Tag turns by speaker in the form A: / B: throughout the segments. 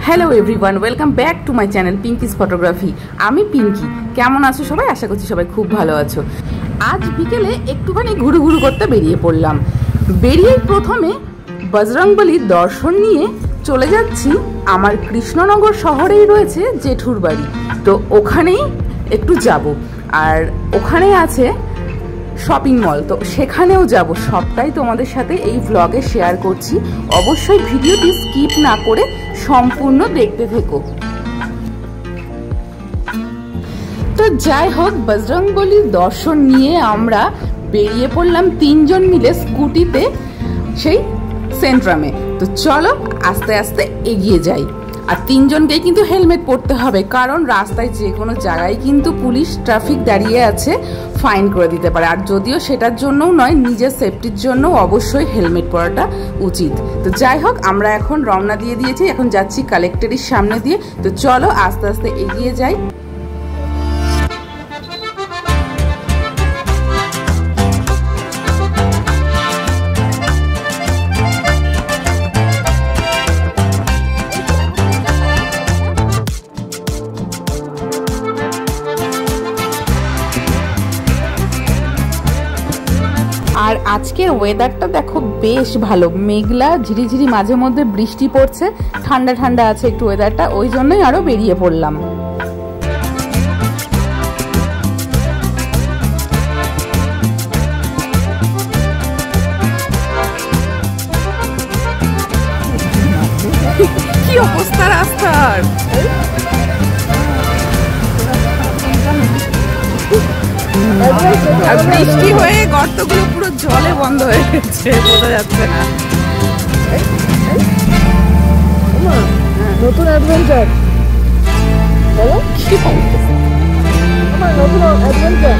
A: Hello everyone, welcome back to my channel Pinki's photography. আমি পিঙ্কি। কেমন আছো সবাই? আশা করছি সবাই খুব ভালো আছো। আজ বিকেলে একটুখানি ঘুরু ঘুরু করতে বেরিয়ে পড়লাম। বেরিয়েই প্রথমে বজরংবলীর দর্শন নিয়ে চলে যাচ্ছি। আমার কৃষ্ণনগর শহরেই রয়েছে জেঠুর বাড়ি, তো ওখানেই একটু যাব। আর ওখানে আছে শপিং মল, তো সেখানেও যাব। সবটাই তোমাদের সাথে এই ব্লগে শেয়ার করছি। অবশ্যই ভিডিওটি স্কিপ না করে সম্পূর্ণ দেখতে থেকো। তো যাই হোক, বজরংবলীর দর্শন নিয়ে আমরা বেরিয়ে পড়লাম তিনজন মিলে স্কুটিতে সেই সেন্ট্রামে। তো চলো আস্তে আস্তে এগিয়ে যাই। আর তিনজনকেই কিন্তু হেলমেট পরতে হবে, কারণ রাস্তায় যে কোনো জায়গায় কিন্তু পুলিশ ট্রাফিক দাঁড়িয়ে আছে, ফাইন করে দিতে পারে। আর যদিও সেটার জন্যও নয়, নিজের সেফটির জন্য অবশ্যই হেলমেট পরাটা উচিত। তো যাই হোক, আমরা এখন রওনা দিয়ে দিয়েছি, এখন যাচ্ছি কালেক্টরের সামনে দিয়ে। তো চলো আস্তে আস্তে এগিয়ে যাই। আর আজকের ওয়েদারটা দেখো বেশ ভালো, মেঘলা ঝিরিঝিরি, মাঝে মধ্যে বৃষ্টি পড়ছে, ঠান্ডা ঠান্ডা আছে একটু ওয়েদারটা, ওই জন্যই আরো বেরিয়ে পড়লাম। কি অবস্থা রাস্তার! আর বৃষ্টি হয়ে গর্তগুলো পুরো জলে বন্ধ হয়ে গেছে, বোঝা যাচ্ছে না।
B: নতুন অ্যাডভেঞ্চার, বলো
A: কি
B: নতুন অ্যাডভেঞ্চার।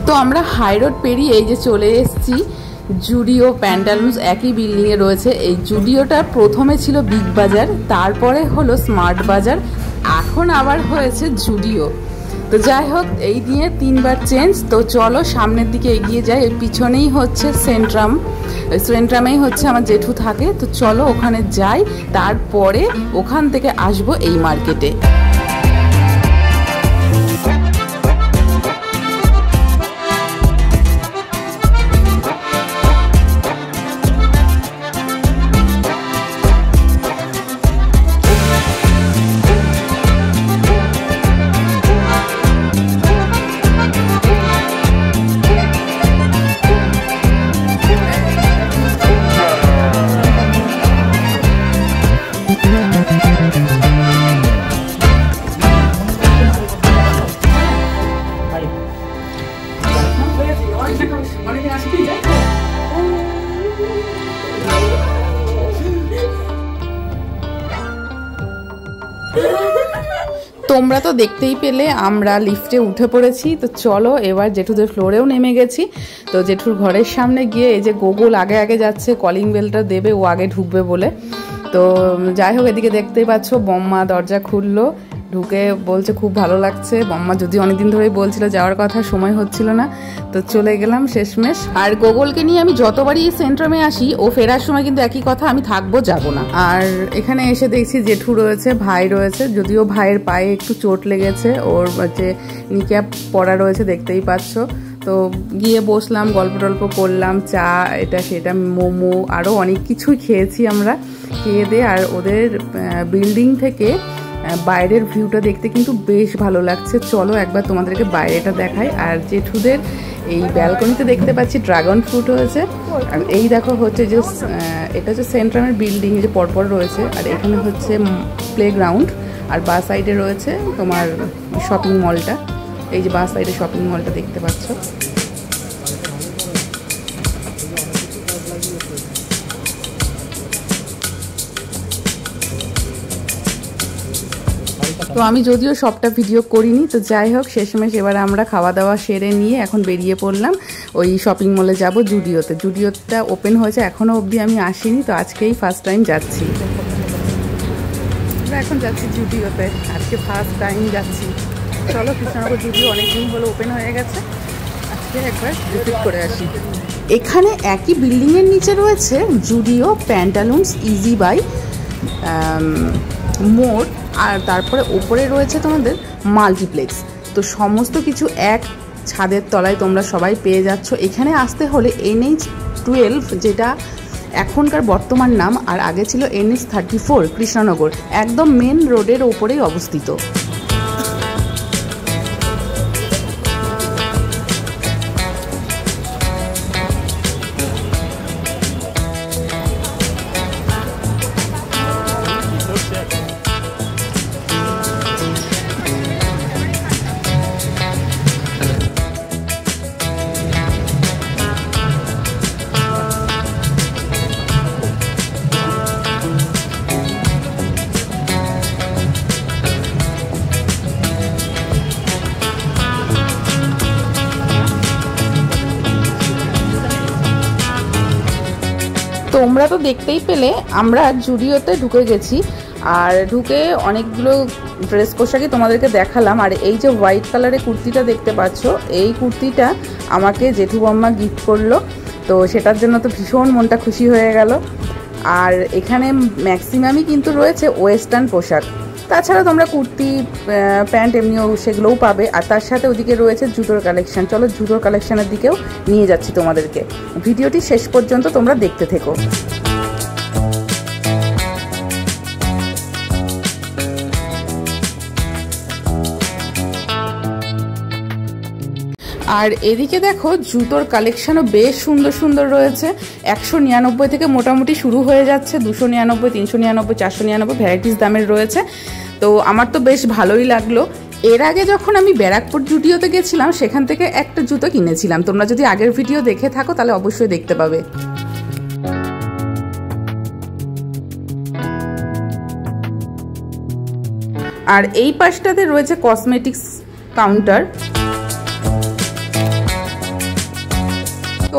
A: তো আমরা হাই রোড পেরিয়ে এই যে চলে এসেছি জুডিও প্যান্টালুন্স, একই বিল্ডিংয়ে রয়েছে। এই জুডিওটা প্রথমে ছিল বিগ বাজার, তারপরে হলো স্মার্ট বাজার, এখন আবার হয়েছে জুডিও। তো যাই হোক, এই নিয়ে তিনবার চেঞ্জ। তো চলো সামনের দিকে এগিয়ে যাই। এর পিছনেই হচ্ছে সেন্ট্রাম, সেন্ট্রামেই হচ্ছে আমার জেঠু থাকে। তো চলো ওখানে যাই, তারপরে ওখান থেকে আসবো এই মার্কেটে। তোমরা তো দেখতেই পেলে আমরা লিফটে উঠে পড়েছি। তো চলো এবার জেঠুদের ফ্লোরেও নেমে গেছি। তো জেঠুর ঘরের সামনে গিয়ে এই যে গোকুল আগে আগে যাচ্ছে, কলিং বেলটা দেবে, ও আগে ঢুকবে বলে। তো যাই হোক, এদিকে দেখতেই পাচ্ছ বম্মা দরজা খুললো, ঢুকে বলছে খুব ভালো লাগছে। বম্মা যদি অনেকদিন ধরেই বলছিল যাওয়ার কথা, সময় হচ্ছিল না, তো চলে গেলাম শেষমেশ। আর গোগলকে নিয়ে আমি যতবারই সেন্ট্রামে আসি, ও ফেরার সময় কিন্তু একই কথা, আমি থাকবো যাবো না। আর এখানে এসে দেখছি জেঠু রয়েছে, ভাই রয়েছে, যদিও ভাইয়ের পায়ে একটু চোট লেগেছে, ওর যে নিক্যাপ পরা রয়েছে দেখতেই পাচ্ছ। তো গিয়ে বসলাম, গল্প টল্প করলাম, চা এটা সেটা, মোমো, আরও অনেক কিছুই খেয়েছি আমরা। খেয়ে দিয়ে আর ওদের বিল্ডিং থেকে বাইরের ভিউটা দেখতে কিন্তু বেশ ভালো লাগছে। চলো একবার তোমাদেরকে বাইরেটা দেখাই। আর জেঠুদের এই ব্যালকনিতে দেখতে পাচ্ছি ড্রাগন ফ্রুট হয়েছে। আর এই দেখো হচ্ছে যে এটা হচ্ছে সেন্ট্রামের বিল্ডিং যে পরপর রয়েছে, আর এখানে হচ্ছে প্লেগ্রাউন্ড, আর বাঁ সাইডে রয়েছে তোমার শপিং মলটা। এই যে বাঁ সাইডে শপিং মলটা দেখতে পাচ্ছ। তো আমি যদিও সবটা ভিডিও করিনি, তো যাই হোক শেষমেশ এবার আমরা খাওয়া দাওয়া সেরে নিয়ে এখন বেরিয়ে পড়লাম ওই শপিং মলে যাব জুডিওতে। জুডিওটা ওপেন হয়েছে, এখনও অবধি আমি আসিনি, তো আজকেই ফার্স্ট টাইম যাচ্ছি। এখন যাচ্ছি জুডিওতে, আজকে ফার্স্ট টাইম যাচ্ছি। চলো, কৃষ্ণনগর জুডিও অনেকদিন হলো ওপেন হয়ে গেছে, দেখে একবার ভিজিট করে আসি। এখানে একই বিল্ডিংয়ের নিচে রয়েছে জুডিও, প্যান্টালুন্স, ইজি বাই, মোর, আর তারপরে ওপরে রয়েছে তোমাদের মাল্টিপ্লেক্স। তো সমস্ত কিছু এক ছাদের তলায় তোমরা সবাই পেয়ে যাচ্ছ। এখানে আসতে হলে NH12, যেটা এখনকার বর্তমান নাম, আর আগে ছিল NH34 কৃষ্ণনগর, একদম মেন রোডের ওপরেই অবস্থিত। তোমরা তো দেখতেই পেলে আমরা জুডিওতে ঢুকে গেছি, আর ঢুকে অনেকগুলো ড্রেস পোশাকই তোমাদেরকে দেখালাম। আর এই যে হোয়াইট কালারের কুর্তিটা দেখতে পাচ্ছ, এই কুর্তিটা আমাকে জেঠু বম্মা গিফট করলো, তো সেটার জন্য তো ভীষণ মনটা খুশি হয়ে গেল। আর এখানে ম্যাক্সিমামই কিন্তু রয়েছে ওয়েস্টার্ন পোশাক, তাছাড়া তোমরা কুর্তি, প্যান্ট এমনিও সেগুলোও পাবে। আর তার সাথে ওদিকে রয়েছে জুতোর কালেকশন। চলো জুতোর কালেকশনের দিকেও নিয়ে যাচ্ছি তোমাদেরকে, ভিডিওটি শেষ পর্যন্ত তোমরা দেখতে থেকো। আর এদিকে দেখো জুতোর কালেকশনও বেশ সুন্দর সুন্দর রয়েছে। 199 থেকে মোটামুটি শুরু হয়ে যাচ্ছে, 299, 399, 499 ভ্যারাইটিস দামের রয়েছে। তো আমার তো বেশ ভালোই লাগলো। এর আগে যখন আমি ব্যারাকপুর জুডিওতে গেছিলাম, সেখান থেকে একটা জুতো কিনেছিলাম। তোমরা যদি আগের ভিডিও দেখে থাকো তাহলে অবশ্যই দেখতে পাবে। আর এই পাশটাতে রয়েছে কসমেটিক্স কাউন্টার।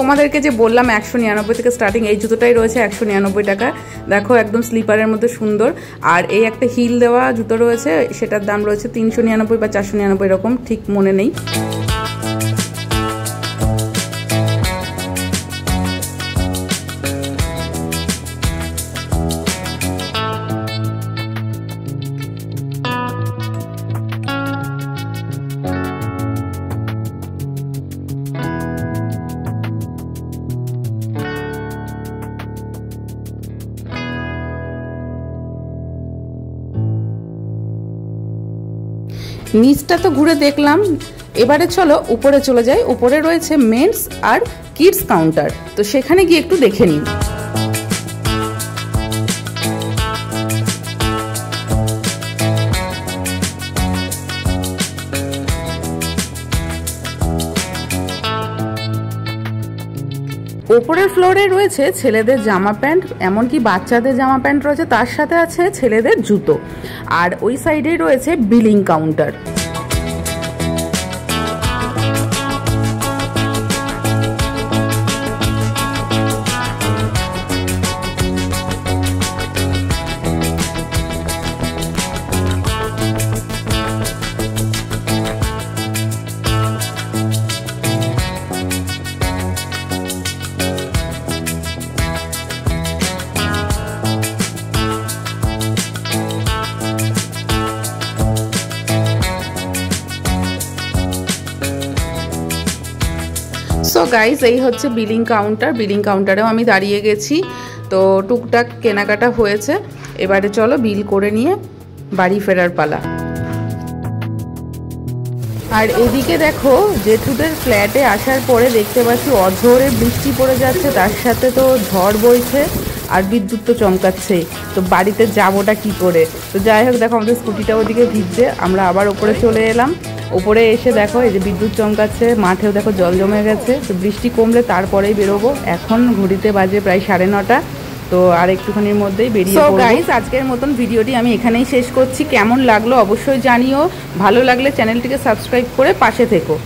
A: তোমাদেরকে যে বললাম 199 থেকে স্টার্টিং, এই জুতোটাই রয়েছে 199 টাকা। দেখো একদম স্লিপারের মধ্যে সুন্দর। আর এই একটা হিল দেওয়া জুতো রয়েছে, সেটার দাম রয়েছে 399 বা 499 এরকম, ঠিক মনে নেই। নিচটা তো ঘুরে দেখলাম, এবারে চলো উপরে চলে যাই। উপরে রয়েছে মেন্স আর কিডস কাউন্টার, তো সেখানে গিয়ে একটু দেখে নিই। ওপরের ফ্লোরে রয়েছে ছেলেদের জামা প্যান্ট, এমনকি বাচ্চাদের জামা প্যান্ট রয়েছে, তার সাথে আছে ছেলেদের জুতো। আর ওই সাইডেই রয়েছে বিলিং কাউন্টার। সো গাইজ, এই হচ্ছে বিলিং কাউন্টার। বিলিং কাউন্টারেও আমি দাঁড়িয়ে গেছি, তো টুকটাক কেনাকাটা হয়েছে। এবারে চলো বিল করে নিয়ে বাড়ি ফেরার পালা। আর এদিকে দেখো জেঠুদের ফ্ল্যাটে আসার পরে দেখতে পাচ্ছি অঝোরে বৃষ্টি পড়ে যাচ্ছে, তার সাথে তো ঝড় বইছে আর বিদ্যুৎ তো চমকাচ্ছেই। তো বাড়িতে যাবোটা কি করে? তো যাই হোক, দেখো আমাদের স্কুটিটা ওদিকে ভিজছে, আমরা আবার ওপরে চলে এলাম। ওপরে এসে দেখো এই যে বিদ্যুৎ চমকাচ্ছে, মাঠেও দেখো জল জমে গেছে। তো বৃষ্টি কমলে তারপরেই বেরোবো। এখন ঘড়িতে বাজে প্রায় 9:30, তো আর একটুখানির মধ্যেই বেরিয়ে পড়ব। গাইস, আজকের মতন ভিডিওটি আমি এখানেই শেষ করছি। কেমন লাগলো অবশ্যই জানিও, ভালো লাগলে চ্যানেলটিকে সাবস্ক্রাইব করে পাশে থেকো।